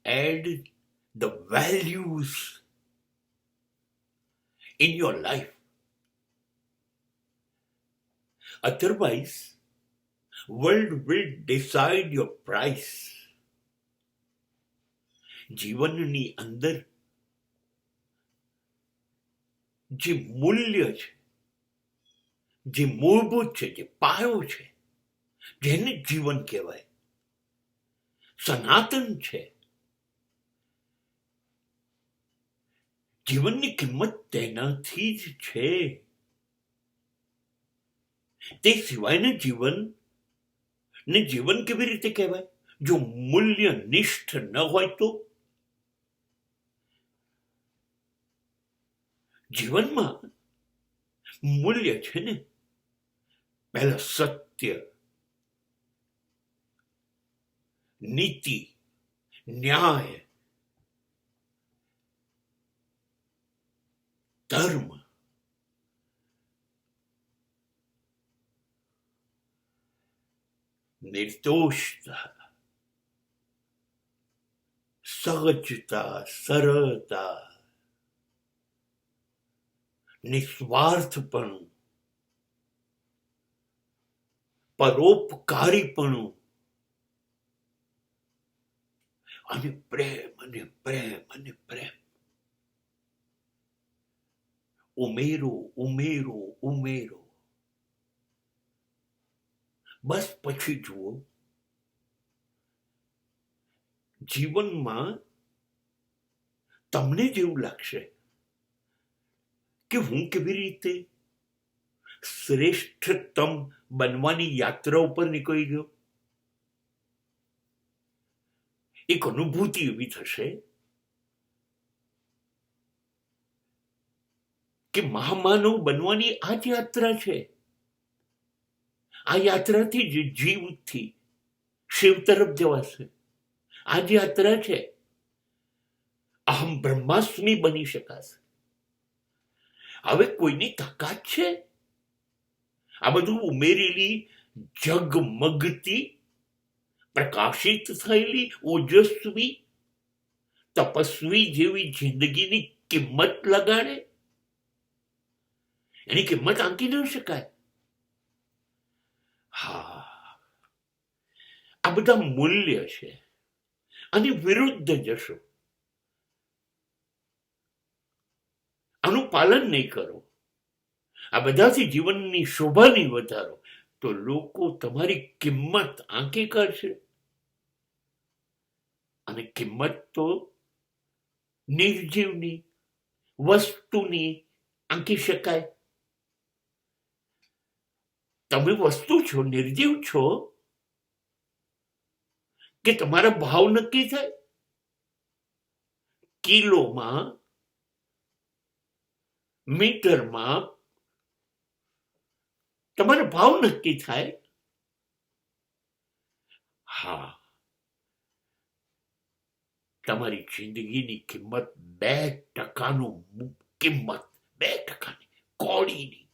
add the values in your life. Otherwise, world will decide your price. જીવનની અંદર જે મૂલ્ય છે, જે મૂળભૂત છે, જે પાયો છે, જેને જીવન કહેવાય, સનાતન છે, જીવનની કિંમત તેનાથી જ છે. તે સિવાયના જીવન ને જીવન કેવી રીતે કહેવાય? જો મૂલ્ય નિષ્ઠ ન હોય તો જીવનમાં મૂલ્ય છે ને, પહેલા સત્ય, નીતિ, ન્યાય, ધર્મ, નિર્દોષતા, સહજતા, સરળતા, નિસ્વાર્થપણું, પરોપકારીપણું અને પ્રેમ અને પ્રેમ અને પ્રેમ. ઉમેરો, ઉમેરો, ઉમેરો. બસ પછી જુઓ, જીવનમાં તમને જેવું લાગશે કે હું કેવી રીતે શ્રેષ્ઠતમ બનવાની યાત્રા ઉપર નીકળી ગયો, એક અનુભૂતિ એવી થશે કે મહામાનવ બનવાની આ જ યાત્રા છે. આ યાત્રાથી જ જીવથી શિવ તરફ જવાશે. આ જ યાત્રા છે. અહમ બ્રહ્માસ્મી બની શકાશે. હવે કોઈની તાકાત છે આ બધું ઉમેરેલી, જગમગતી, પ્રકાશિત થયેલી, ઓજસ્વી, તપસ્વી જેવી જિંદગીની કિંમત લગાડે? એની કિંમત આંકી ન શકાય. હા, આ બધા મૂલ્ય છે. આની વિરુદ્ધ જશો, આનું પાલન નહીં કરો, આ બધાથી જીવનની શોભા નહીં વધારો, તો લોકો તમારી કિંમત આંકી કરશે. અને કિંમત તો નિર્જીવની, વસ્તુની આંકી શકાય. તમે વસ્તુ છો, નિર્જીવ છો, કે તમારા ભાવ નક્કી થાય કિલોમાં, મીટરમાં? તમારો ભાવ નક્કી થાય. હા, તમારી જિંદગીની કિંમત 2% કિંમત, 2%, કોડીની.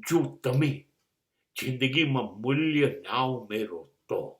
જો તમે જિંદગીમાં મૂલ્ય ના ઉમેરો તો